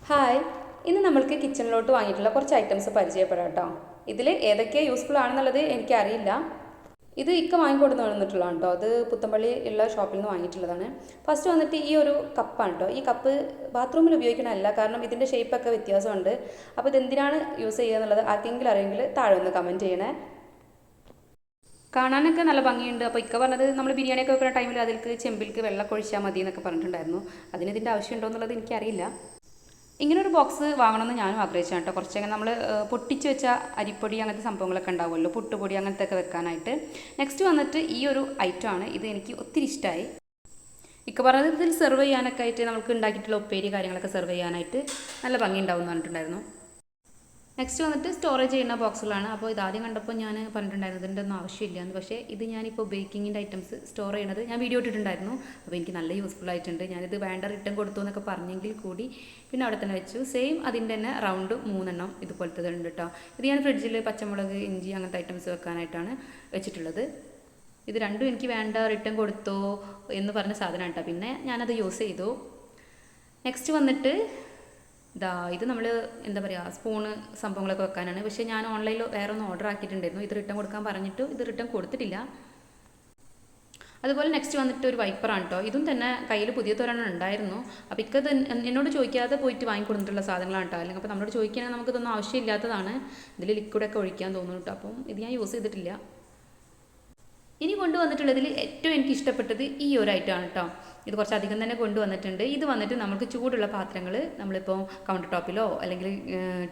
Hi, ഇന്ന് നമ്മൾക്ക് കിച്ചണിലോട്ട് വാങ്ങിയിട്ടുള്ള കുറച്ച് ഐറ്റംസ് പരിചയപ്പെടാം കേട്ടോ. ഇതിൽ ഏതൊക്കെ യൂസ്ഫുൾ ആണെന്നുള്ളത് എനിക്കറിയില്ല. ഇത് ഇക്ക വാങ്ങിക്കൊണ്ടു വന്നിട്ടുള്ളതാണ് കേട്ടോ. അത് പുത്തമ്പള്ളി ഉള്ള ഷോപ്പിൽ നിന്ന് വാങ്ങിയിട്ടുള്ളതാണ്. ഫസ്റ്റ് വന്നിട്ട് ഈ ഒരു കപ്പാണ് കേട്ടോ. ഈ കപ്പ് ബാത്റൂമിൽ ഉപയോഗിക്കണമല്ല, കാരണം ഇതിൻ്റെ ഷേപ്പൊക്കെ വ്യത്യാസമുണ്ട്. അപ്പോൾ ഇതെന്തിനാണ് യൂസ് ചെയ്യുക എന്നുള്ളത് ആർക്കെങ്കിലും അറിയെങ്കിൽ താഴെ ഒന്ന് കമൻറ്റ് ചെയ്യണേ. കാണാനൊക്കെ നല്ല ഭംഗിയുണ്ട്. അപ്പോൾ ഇക്ക പറഞ്ഞത് നമ്മൾ ബിരിയാണിയൊക്കെ വെക്കുന്ന ടൈമിൽ അതിലേക്ക് ചെമ്പിലേക്ക് വെള്ളം ഒഴിച്ചാൽ മതി എന്നൊക്കെ പറഞ്ഞിട്ടുണ്ടായിരുന്നു. അതിന് ഇതിൻ്റെ ആവശ്യമുണ്ടോ എന്നുള്ളത് എനിക്കറിയില്ല. ഇങ്ങനൊരു ബോക്സ് വാങ്ങണമെന്ന് ഞാനും ആഗ്രഹിച്ചാണ് കേട്ടോ. കുറച്ചൊക്കെ നമ്മൾ പൊട്ടിച്ച് വെച്ച അരിപ്പൊടി അങ്ങനത്തെ സംഭവങ്ങളൊക്കെ ഉണ്ടാവുമല്ലോ, പുട്ടുപൊടി അങ്ങനത്തെ ഒക്കെ വെക്കാനായിട്ട്. നെക്സ്റ്റ് വന്നിട്ട് ഈ ഒരു ഐറ്റം ആണ്. ഇത് എനിക്ക് ഒത്തിരി ഇഷ്ടമായി. ഇക്ക പറഞ്ഞത് ഇതിൽ സെർവ് ചെയ്യാനൊക്കെ ആയിട്ട് നമുക്ക് ഉണ്ടാക്കിയിട്ടുള്ള ഉപ്പേരി കാര്യങ്ങളൊക്കെ സെർവ് ചെയ്യാനായിട്ട് നല്ല ഭംഗി ഉണ്ടാവും എന്ന് പറഞ്ഞിട്ടുണ്ടായിരുന്നു. നെക്സ്റ്റ് വന്നിട്ട് സ്റ്റോറേജ് ചെയ്യുന്ന ബോക്സുകളാണ്. അപ്പോൾ ഇതാദ്യം കണ്ടപ്പോൾ ഞാൻ പറഞ്ഞിട്ടുണ്ടായിരുന്നു ഇതിൻ്റെ ഒന്നും ആവശ്യമില്ല എന്ന്. പക്ഷേ ഇത് ഞാനിപ്പോൾ ബേക്കിങ്ങിൻ്റെ ഐറ്റംസ് സ്റ്റോർ ചെയ്യുന്നത് ഞാൻ വീഡിയോ ഇട്ടിട്ടുണ്ടായിരുന്നു. അപ്പോൾ എനിക്ക് നല്ല യൂസ്ഫുൾ ആയിട്ടുണ്ട്. ഞാനിത് വേണ്ട റിട്ടേൺ കൊടുത്തു എന്നൊക്കെ പറഞ്ഞെങ്കിൽ കൂടി പിന്നെ അവിടെ തന്നെ വെച്ചു. സെയിം അതിൻ്റെ തന്നെ റൗണ്ട് 3 ഇതുപോലത്തെ ഉണ്ട് കേട്ടോ. ഇത് ഞാൻ ഫ്രിഡ്ജിൽ പച്ചമുളക്, ഇഞ്ചി അങ്ങനത്തെ ഐറ്റംസ് വെക്കാനായിട്ടാണ് വെച്ചിട്ടുള്ളത്. ഇത് രണ്ടും എനിക്ക് വേണ്ട റിട്ടേൺ കൊടുത്തോ എന്ന് പറഞ്ഞ സാധനമാണ് കേട്ടോ. പിന്നെ ഞാനത് യൂസ് ചെയ്തു. നെക്സ്റ്റ് വന്നിട്ട് ഇത് നമ്മൾ എന്താ പറയുക, സ്പൂണ് സംഭവങ്ങളൊക്കെ വെക്കാനാണ്. പക്ഷേ ഞാൻ ഓൺലൈനിൽ വേറെ ഒന്ന് ഓർഡർ ആക്കിയിട്ടുണ്ടായിരുന്നു. ഇത് റിട്ടേൺ കൊടുക്കാൻ പറഞ്ഞിട്ട് ഇത് റിട്ടേൺ കൊടുത്തിട്ടില്ല. അതുപോലെ നെക്സ്റ്റ് വന്നിട്ട് ഒരു വൈപ്പറാണ് കേട്ടോ. ഇതും തന്നെ കയ്യിൽ പുതിയ ഒരെണ്ണം ഉണ്ടായിരുന്നു. അപ്പോൾ ഇക്കത് എന്നോട് ചോദിക്കാതെ പോയിട്ട് വാങ്ങിക്കൊടുത്തിട്ടുള്ള സാധനങ്ങളാണ് കേട്ടോ. അല്ലെങ്കിൽ അപ്പോൾ നമ്മളോട് ചോദിക്കുകയാണെങ്കിൽ നമുക്കിതൊന്നും ആവശ്യമില്ലാത്തതാണ്. ഇതിൽ ലിക്വിഡൊക്കെ ഒഴിക്കാൻ തോന്നുന്നു കേട്ടോ. അപ്പം ഇത് ഞാൻ യൂസ് ചെയ്തിട്ടില്ല. ഇനി കൊണ്ടുവന്നിട്ടുള്ളതിൽ ഏറ്റവും എനിക്ക് ഇഷ്ടപ്പെട്ടത് ഈ ഒരു ഐറ്റമാണ് കേട്ടോ. ഇത് കുറച്ചധികം തന്നെ കൊണ്ടുവന്നിട്ടുണ്ട്. ഇത് വന്നിട്ട് നമുക്ക് ചൂടുള്ള പാത്രങ്ങൾ നമ്മളിപ്പോൾ കൗണ്ടർ ടോപ്പിലോ അല്ലെങ്കിൽ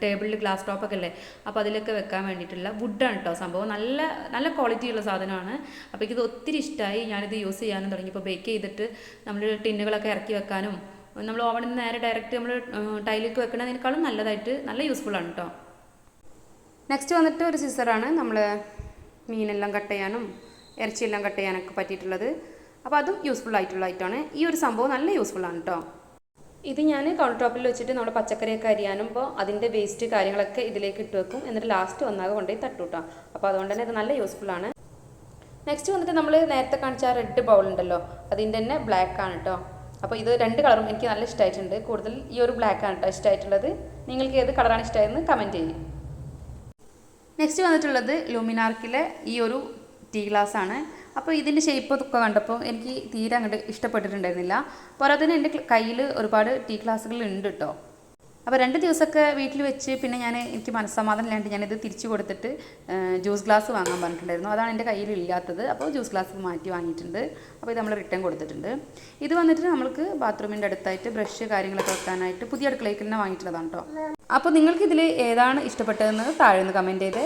ടേബിളിൽ ഗ്ലാസ് ടോപ്പൊക്കെ അല്ലേ, അപ്പോൾ അതിലൊക്കെ വെക്കാൻ വേണ്ടിയിട്ടുള്ള വുഡാണ് കേട്ടോ. സംഭവം നല്ല നല്ല ക്വാളിറ്റിയുള്ള സാധനമാണ്. അപ്പോൾ ഇത് ഒത്തിരി ഇഷ്ടമായി. ഞാനിത് യൂസ് ചെയ്യാനും തുടങ്ങി. ഇപ്പോൾ ബേക്ക് ചെയ്തിട്ട് നമ്മൾ ടിന്നുകളൊക്കെ ഇറക്കി വെക്കാനും നമ്മൾ ഓവനിൽ നിന്ന് നേരെ ഡയറക്റ്റ് നമ്മൾ ടൈലിലേക്ക് വെക്കുന്നതിനേക്കാളും നല്ലതായിട്ട് നല്ല യൂസ്ഫുള്ളാണ് കേട്ടോ. നെക്സ്റ്റ് വന്നിട്ട് ഒരു സിസറാണ്. നമ്മൾ മീനെല്ലാം കട്ട് ചെയ്യാനും ഇറച്ചിയെല്ലാം കട്ട് ചെയ്യാനൊക്കെ പറ്റിയിട്ടുള്ളത്. അപ്പോൾ അതും യൂസ്ഫുൾ ആയിട്ടുള്ള ഐറ്റമാണ്. ഈ ഒരു സംഭവം നല്ല യൂസ്ഫുള്ളാണ് കേട്ടോ. ഇത് ഞാൻ കൗണ്ടർ ടോപ്പിൽ വെച്ചിട്ട് നമ്മുടെ പച്ചക്കറിയൊക്കെ അരിയാനും ഇപ്പോൾ അതിൻ്റെ വേസ്റ്റ് കാര്യങ്ങളൊക്കെ ഇതിലേക്ക് ഇട്ട് വെക്കും. എന്നിട്ട് ലാസ്റ്റ് ഒന്നാകെ കൊണ്ടുപോയി തട്ടു കേട്ടോ. അപ്പോൾ അതുകൊണ്ട് തന്നെ ഇത് നല്ല യൂസ്ഫുള്ളാണ്. നെക്സ്റ്റ് വന്നിട്ട് നമ്മൾ നേരത്തെ കാണിച്ച റെഡ് ബൗൾ ഉണ്ടല്ലോ, അതിൻ്റെ തന്നെ ബ്ലാക്ക് ആണ് കേട്ടോ. അപ്പോൾ ഇത് 2 കളറും എനിക്ക് നല്ല ഇഷ്ടമായിട്ടുണ്ട്. കൂടുതൽ ഈ ഒരു ബ്ലാക്ക് ആണ് കേട്ടോ ഇഷ്ടമായിട്ടുള്ളത്. നിങ്ങൾക്ക് ഏത് കളറാണ് ഇഷ്ടമായെന്ന് കമൻറ്റ് ചെയ്യും. നെക്സ്റ്റ് വന്നിട്ടുള്ളത് ലൂമിനാർക്കിലെ ഈ ഒരു ടീ ഗ്ലാസ് ആണ്. അപ്പോൾ ഇതിൻ്റെ ഷേപ്പ് ഒക്കെ കണ്ടപ്പോൾ എനിക്ക് തീരെ അങ്ങോട്ട് ഇഷ്ടപ്പെട്ടിട്ടുണ്ടായിരുന്നില്ല. പോരാതെ എൻ്റെ കയ്യിൽ ഒരുപാട് ടീ ഗ്ലാസ്സുകൾ ഉണ്ട് കേട്ടോ. അപ്പോൾ 2 ദിവസമൊക്കെ വീട്ടിൽ വെച്ച് പിന്നെ എനിക്ക് മനസ്സമാധാനം ഇല്ലാണ്ട് ഞാനിത് തിരിച്ചു കൊടുത്തിട്ട് ജ്യൂസ് ഗ്ലാസ് വാങ്ങാൻ പറഞ്ഞിട്ടുണ്ടായിരുന്നു. അതാണ് എൻ്റെ കയ്യിൽ ഇല്ലാത്തത്. അപ്പോൾ ജ്യൂസ് ഗ്ലാസ് മാറ്റി വാങ്ങിയിട്ടുണ്ട്. അപ്പോൾ ഇത് നമ്മൾ റിട്ടേൺ കൊടുത്തിട്ടുണ്ട്. ഇത് വന്നിട്ട് നമ്മൾക്ക് ബാത്റൂമിൻ്റെ അടുത്തായിട്ട് ബ്രഷ് കാര്യങ്ങളൊക്കെ വെക്കാനായിട്ട് പുതിയ അടുക്കളയ്ക്ക് തന്നെ വാങ്ങിയിട്ടുള്ളതാണ് കേട്ടോ. അപ്പോൾ നിങ്ങൾക്ക് ഇതിൽ ഏതാണ് ഇഷ്ടപ്പെട്ടതെന്ന് താഴെ ഒന്ന് കമൻറ്റ് ചെയ്ത്